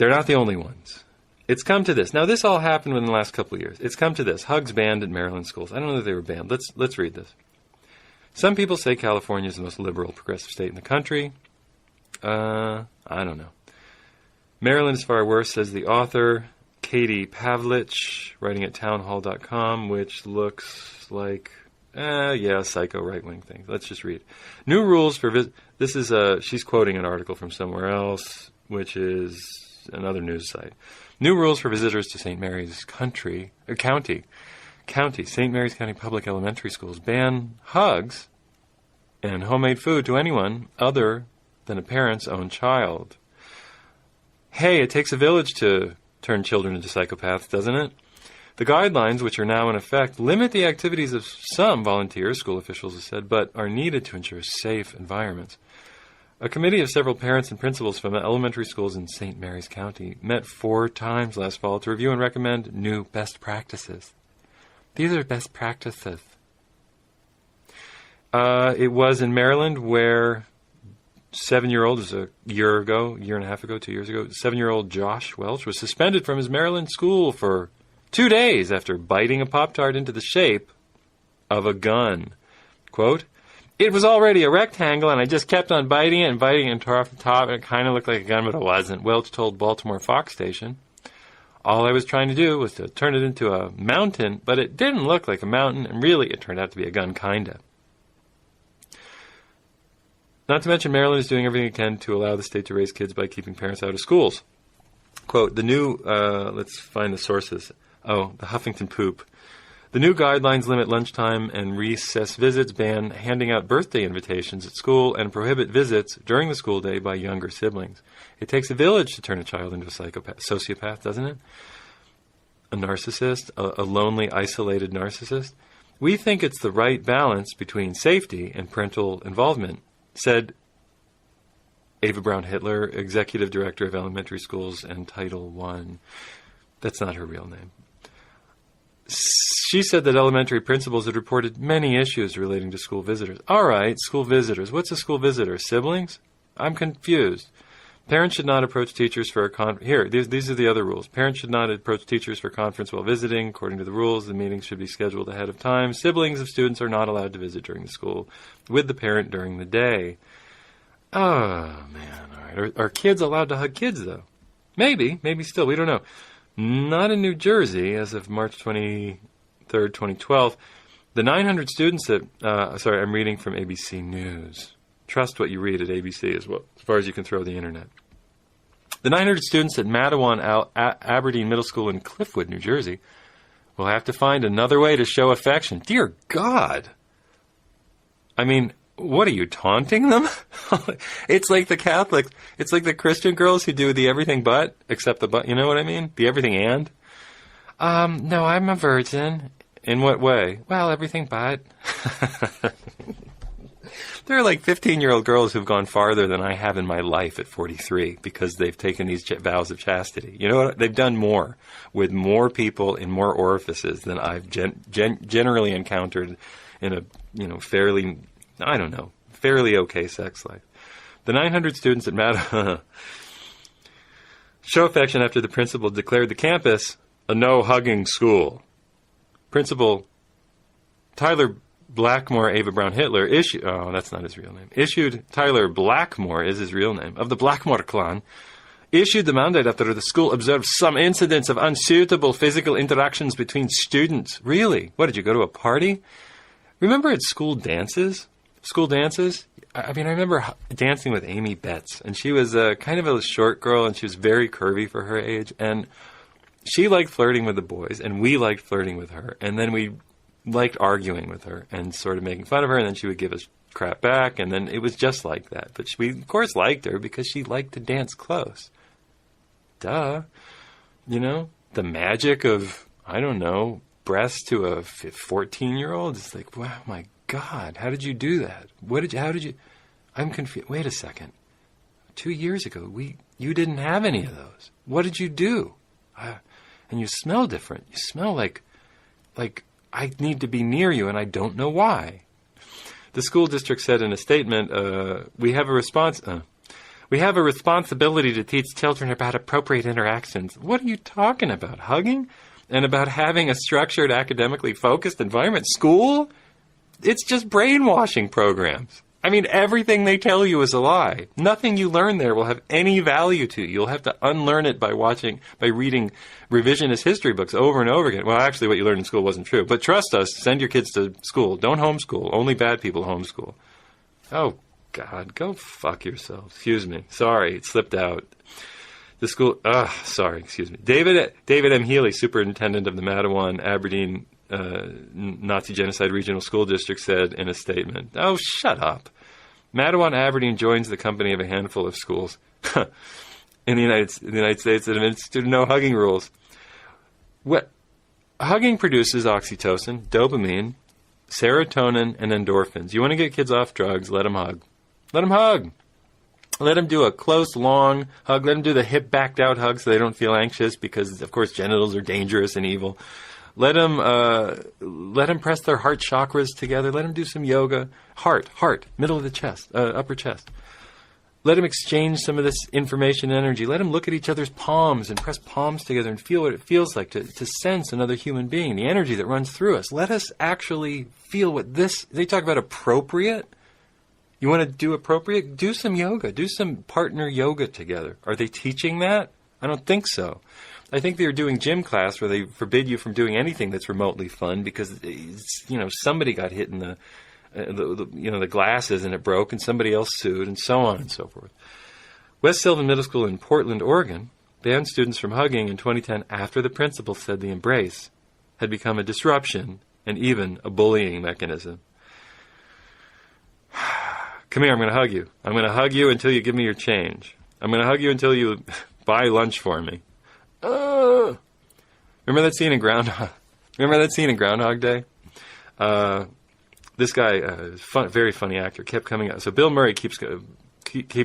not the only ones. It's come to this. Now, this all happened within the last couple of years. It's come to this. Hugs banned at Maryland schools. I don't know that they were banned. Let's read this. Some people say California is the most liberal, progressive state in the country. I don't know. Maryland is far worse, says the author, Katie Pavlich, writing at townhall.com, which looks like, psycho right-wing thing. Let's just read. New rules for this is she's quoting an article from somewhere else, which is another news site. New rules for visitors to St. Mary's County, St. Mary's County Public Elementary Schools ban hugs and homemade food to anyone other than a parent's own child. Hey, it takes a village to turn children into psychopaths, doesn't it? The guidelines, which are now in effect, limit the activities of some volunteers, school officials have said, but are needed to ensure safe environments. A committee of several parents and principals from elementary schools in St. Mary's County met 4 times last fall to review and recommend new best practices. These are best practices. It was in Maryland where 7-year-old, is a year and a half ago, 2 years ago, 7-year-old Josh Welch was suspended from his Maryland school for 2 days after biting a Pop-Tart into the shape of a gun. Quote, it was already a rectangle, and I just kept on biting it and tore off the top, and it kind of looked like a gun, but it wasn't. Welch told Baltimore Fox Station, all I was trying to do was to turn it into a mountain, but it didn't look like a mountain, and really it turned out to be a gun, kinda. Not to mention Maryland is doing everything it can to allow the state to raise kids by keeping parents out of schools. Quote, the new, let's find the sources. Oh, the Huffington Poop. The new guidelines limit lunchtime and recess visits, ban handing out birthday invitations at school, and prohibit visits during the school day by younger siblings. It takes a village to turn a child into a sociopath, doesn't it? A narcissist, a lonely, isolated narcissist. We think it's the right balance between safety and parental involvement, said Ava Brown Hitler, Executive Director of Elementary Schools and Title I. That's not her real name. She said that elementary principals had reported many issues relating to school visitors. All right, school visitors. What's a school visitor? Siblings? I'm confused. Parents should not approach teachers for a these are the other rules. Parents should not approach teachers for conference while visiting. According to the rules, the meetings should be scheduled ahead of time. Siblings of students are not allowed to visit during the school with the parent during the day. Oh, man. All right. Are kids allowed to hug kids, though? Maybe still. We don't know. Not in New Jersey, as of March 23rd, 2012. The 900 students that, I'm reading from ABC News. Trust what you read at ABC as far as you can throw the internet. The 900 students at Matawan Aberdeen Middle School in Cliffwood, New Jersey, will have to find another way to show affection. Dear God! I mean, what are you, taunting them? It's like the Catholics. It's like the Christian girls who do the everything but, except the but. You know what I mean? The everything and. No, I'm a virgin. In what way? Well, everything but. There are like 15-year-old girls who've gone farther than I have in my life at 43 because they've taken these vows of chastity. You know what? They've done more with more people in more orifices than I've generally encountered in a, fairly okay sex life. The 900 students at Matawan show affection after the principal declared the campus a no-hugging school. Principal Tyler Blackmore, Ava Brown Hitler, that's not his real name. Tyler Blackmore is his real name, of the Blackmore clan, issued the mandate after the school observed some incidents of unsuitable physical interactions between students. Really? What, did you go to a party? Remember at school dances? I remember dancing with Amy Betts, and she was kind of a short girl, and she was very curvy for her age, and she liked flirting with the boys, and we liked flirting with her, and then we liked arguing with her and sort of making fun of her, and then she would give us crap back, and then it was just like that. But we, of course, liked her because she liked to dance close. Duh. The magic of, breasts to a 14-year-old is like, wow, my God, how did you do that? How did you, I'm confused. Wait a second. 2 years ago, you didn't have any of those. What did you do? And you smell different. You smell like I need to be near you, and I don't know why. The school district said in a statement, we have a responsibility to teach children about appropriate interactions. What are you talking about? Hugging? And about having a structured, academically focused environment? School? It's just brainwashing programs. I mean, everything they tell you is a lie. Nothing you learn there will have any value to you. You'll have to unlearn it by reading revisionist history books over and over again. Well, actually, what you learned in school wasn't true. But trust us, send your kids to school. Don't homeschool. Only bad people homeschool. Oh, God, go fuck yourself. Excuse me. Sorry, it slipped out. The school, excuse me. David M. Healy, superintendent of the Mattawan, Aberdeen, Nazi Genocide Regional School District, said in a statement, oh, shut up. Mattawan, Aberdeen joins the company of a handful of schools in the United States that have instituted no hugging rules. Hugging produces oxytocin, dopamine, serotonin, and endorphins. You want to get kids off drugs, let them hug. Let them hug. Let them do a close, long hug. Let them do the hip backed out hug so they don't feel anxious because, of course, genitals are dangerous and evil. Let them press their heart chakras together. Let them do some yoga. Heart, middle of the chest, upper chest. Let them exchange some of this information and energy. Let them look at each other's palms and press palms together and feel what it feels like to sense another human being, the energy that runs through us. Let us actually feel what this, they talk about appropriate. You want to do appropriate? Do some yoga. Do some partner yoga together. Are they teaching that? I don't think so. I think they're doing gym class where they forbid you from doing anything that's remotely fun because, somebody got hit in the glasses and it broke and somebody else sued and so on and so forth. West Sylvan Middle School in Portland, Oregon, banned students from hugging in 2010 after the principal said the embrace had become a disruption and even a bullying mechanism. Come here, I'm going to hug you. I'm going to hug you until you give me your change. I'm going to hug you until you buy lunch for me. Remember that scene in Groundhog Day? This guy, very funny actor, kept coming out. So Bill Murray keeps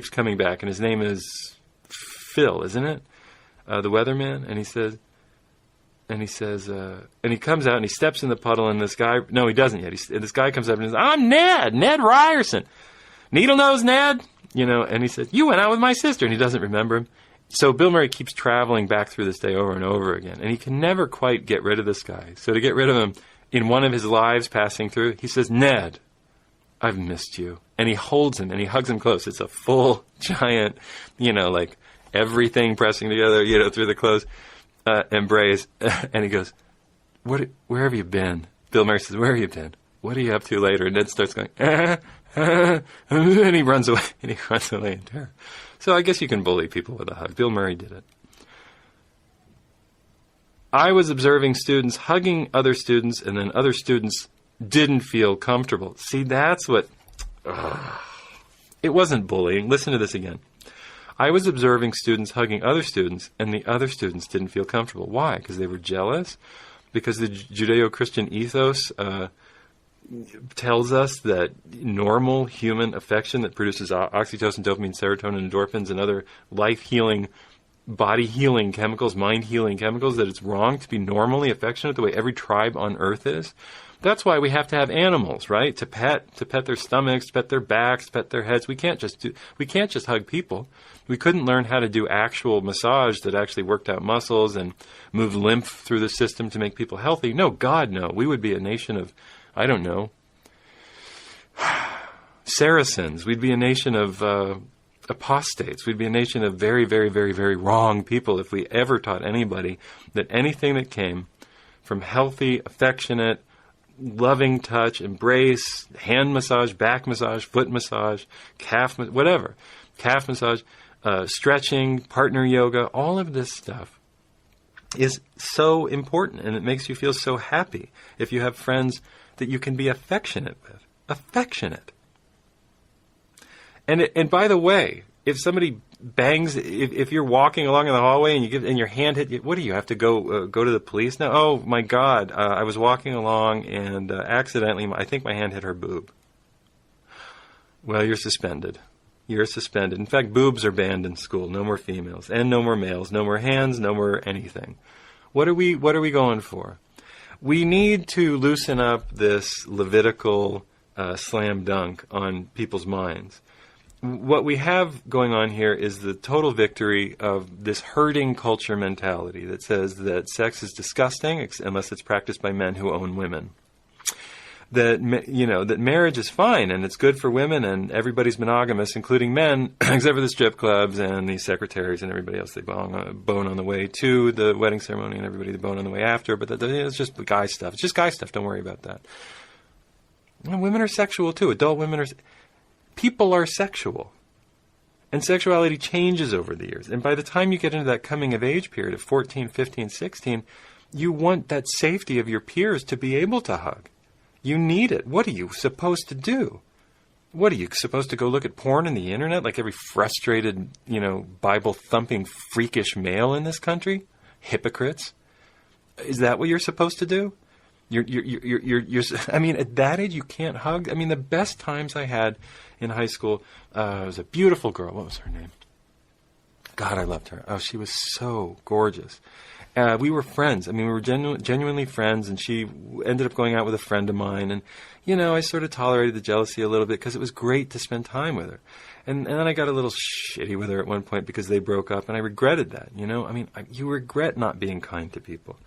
coming back, and his name is Phil, isn't it? The weatherman, and he comes out and he steps in the puddle, and this guy, no, he doesn't yet. This guy comes up and says, "I'm Ned Ryerson, Needle Nose Ned," and he says, "You went out with my sister," and he doesn't remember him. So Bill Murray keeps traveling back through this day over and over again, and he can never quite get rid of this guy. So to get rid of him, in one of his lives passing through, he says, "Ned, I've missed you." And he holds him, and he hugs him close. It's a full, giant, like everything pressing together, through the clothes, embrace. And he goes, "Where have you been?" Bill Murray says, "Where have you been? What are you up to later?" And Ned starts going, and he runs away, in terror. So I guess you can bully people with a hug. Bill Murray did it. I was observing students hugging other students, and then other students didn't feel comfortable. See, that's what... It wasn't bullying. Listen to this again. I was observing students hugging other students, and the other students didn't feel comfortable. Why? Because they were jealous? Because the Judeo-Christian ethos tells us that normal human affection that produces oxytocin, dopamine, serotonin, endorphins, and other life-healing, body-healing chemicals, mind-healing chemicals, that it's wrong to be normally affectionate the way every tribe on Earth is. That's why we have to have animals, right? To pet their stomachs, to pet their backs, to pet their heads. We can't just hug people. We couldn't learn how to do actual massage that actually worked out muscles and moved lymph through the system to make people healthy. No, God, no. We would be a nation of, I don't know, Saracens. We'd be a nation of apostates. We'd be a nation of very, very, very, very wrong people if we ever taught anybody that anything that came from healthy, affectionate, loving touch, embrace, hand massage, back massage, foot massage, calf massage, stretching, partner yoga, all of this stuff is so important, and it makes you feel so happy if you have friends that you can be affectionate with. Affectionate. And by the way, if somebody bangs, if you're walking along in the hallway and your hand hit, what do you have to go to the police now? Oh my God, I was walking along and accidentally, I think my hand hit her boob. Well, you're suspended. You're suspended. In fact, boobs are banned in school. No more females and no more males. No more hands. No more anything. What are we going for? We need to loosen up this Levitical slam dunk on people's minds. What we have going on here is the total victory of this herding culture mentality that says that sex is disgusting unless it's practiced by men who own women. That that marriage is fine and it's good for women and everybody's monogamous, including men, except for the strip clubs and the secretaries and everybody else. They bone on the way to the wedding ceremony and everybody they bone on the way after. But it's just guy stuff. It's just guy stuff. Don't worry about that. And women are sexual too. Adult women are. People are sexual. And sexuality changes over the years. And by the time you get into that coming of age period of 14, 15, 16, you want that safety of your peers to be able to hug. You need it. What are you supposed to do? What are you supposed to go look at porn on the internet like every frustrated, Bible-thumping, freakish male in this country? Hypocrites. Is that what you're supposed to do? You're I mean, at that age, you can't hug. I mean, the best times I had in high school was a beautiful girl. What was her name? God, I loved her. Oh, she was so gorgeous. We were friends. I mean, we were genuinely friends, and she ended up going out with a friend of mine. And, I sort of tolerated the jealousy a little bit because it was great to spend time with her. And then I got a little shitty with her at one point because they broke up, and I regretted that, I mean, you regret not being kind to people.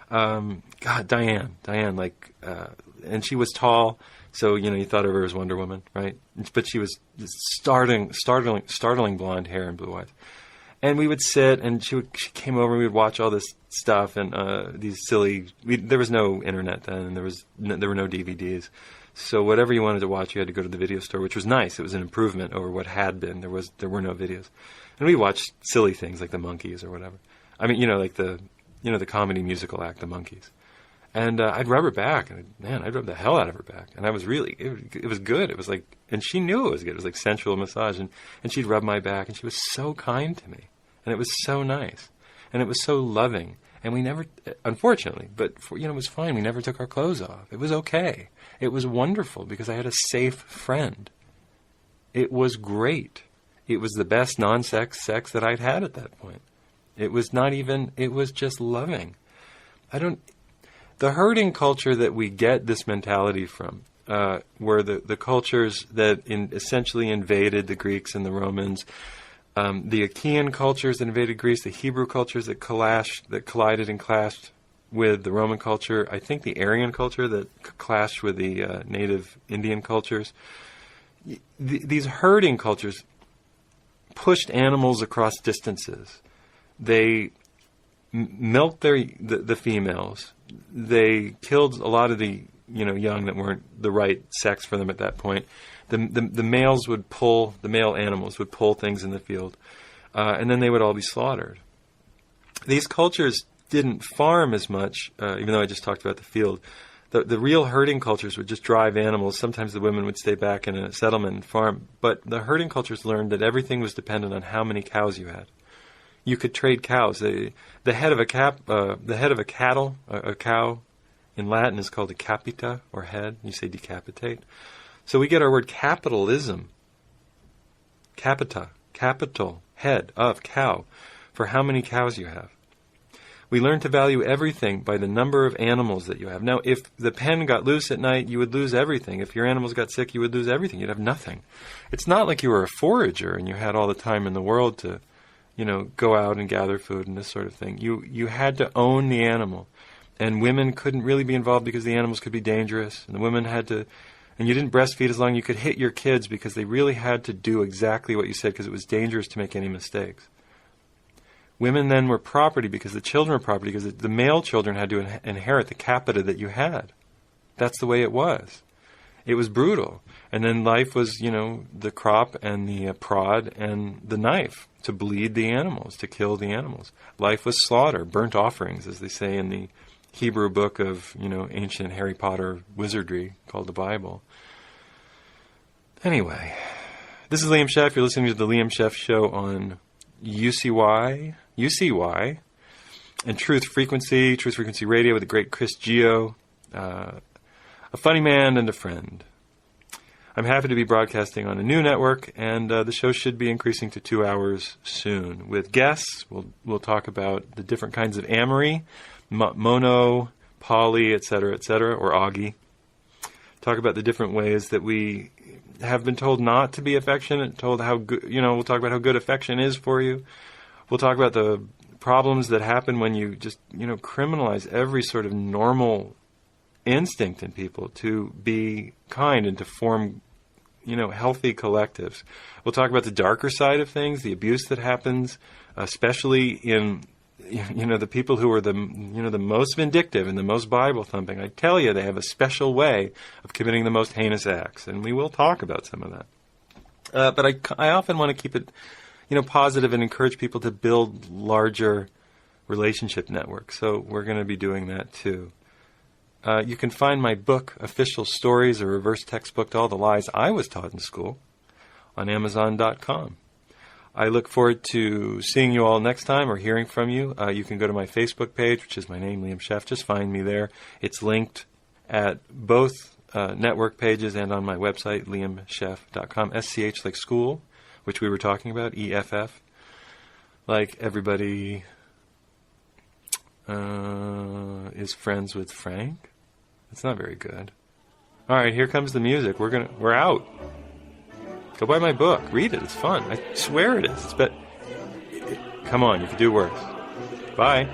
God, Diane, and she was tall, so, you thought of her as Wonder Woman, right? But she was startling blonde hair and blue eyes. And we would sit, and she came over, and we would watch all this stuff, and these silly. There was no internet then, and there were no DVDs, so whatever you wanted to watch, you had to go to the video store, which was nice. It was an improvement over what had been. There were no videos, and we watched silly things like the Monkees or whatever. I mean, like the comedy musical act, the Monkees. And I'd rub her back, and I'd rub the hell out of her back, and I was really, it was good. It was like, and she knew it was good. It was like sensual massage, and she'd rub my back, and she was so kind to me, and it was so nice, and it was so loving, and we never, unfortunately, but it was fine. We never took our clothes off. It was okay. It was wonderful because I had a safe friend. It was great. It was the best non-sex sex that I'd had at that point. It was not even. It was just loving. The herding culture that we get this mentality from were the cultures that essentially invaded the Greeks and the Romans, the Achaean cultures that invaded Greece, the Hebrew cultures that collided and clashed with the Roman culture, I think the Aryan culture that clashed with the native Indian cultures. These herding cultures pushed animals across distances. They milked the females. They killed a lot of the young that weren't the right sex for them at that point. The males would pull, the male animals would pull things in the field, and then they would all be slaughtered. These cultures didn't farm as much, even though I just talked about the field. The real herding cultures would just drive animals. Sometimes the women would stay back in a settlement and farm. But the herding cultures learned that everything was dependent on how many cows you had. You could trade cows. The head of a cow, in Latin is called a capita, or head. You say decapitate. So we get our word capitalism. Capita, capital, head of cow, for how many cows you have. We learn to value everything by the number of animals that you have. Now, if the pen got loose at night, you would lose everything. If your animals got sick, you would lose everything. You'd have nothing. It's not like you were a forager and you had all the time in the world to go out and gather food and this sort of thing. You had to own the animal. And women couldn't really be involved because the animals could be dangerous. And the women had to, and you didn't breastfeed as long. You could hit your kids because they really had to do exactly what you said because it was dangerous to make any mistakes. Women then were property because the children were property because the male children had to inherit the capita that you had. That's the way it was. It was brutal. And then life was, the crop and the prod and the knife to bleed the animals, to kill the animals. Life was slaughter, burnt offerings, as they say in the Hebrew book of, ancient Harry Potter wizardry called the Bible. Anyway, This is Liam Scheff. You're listening to the Liam Scheff Show on UCY, and Truth Frequency Radio with the great Chris Gio, a funny man and a friend. I'm happy to be broadcasting on a new network, and the show should be increasing to 2 hours soon. With guests, we'll talk about the different kinds of amory, mono, poly, etc., or Augie. Talk about the different ways that we have been told not to be affectionate, told how good, we'll talk about how good affection is for you. We'll talk about the problems that happen when you just, criminalize every sort of normal instinct in people to be kind and to form, healthy collectives. We'll talk about the darker side of things, the abuse that happens, especially in, the people who are the most vindictive and the most Bible thumping. I tell you, they have a special way of committing the most heinous acts, and we will talk about some of that. But I often want to keep it, positive and encourage people to build larger relationship networks. So we're going to be doing that too. You can find my book, Official Stories, a reverse textbook to all the lies I was taught in school, on Amazon.com. I look forward to seeing you all next time or hearing from you. You can go to my Facebook page, which is my name, Liam Scheff. Just find me there. It's linked at both network pages and on my website, liamscheff.com. SCH like school, which we were talking about, EFF, like everybody is friends with Frank. It's not very good. All right, here comes the music. We're out. Go buy my book. Read it. It's fun. I swear it is. Come on, you can do worse. Bye.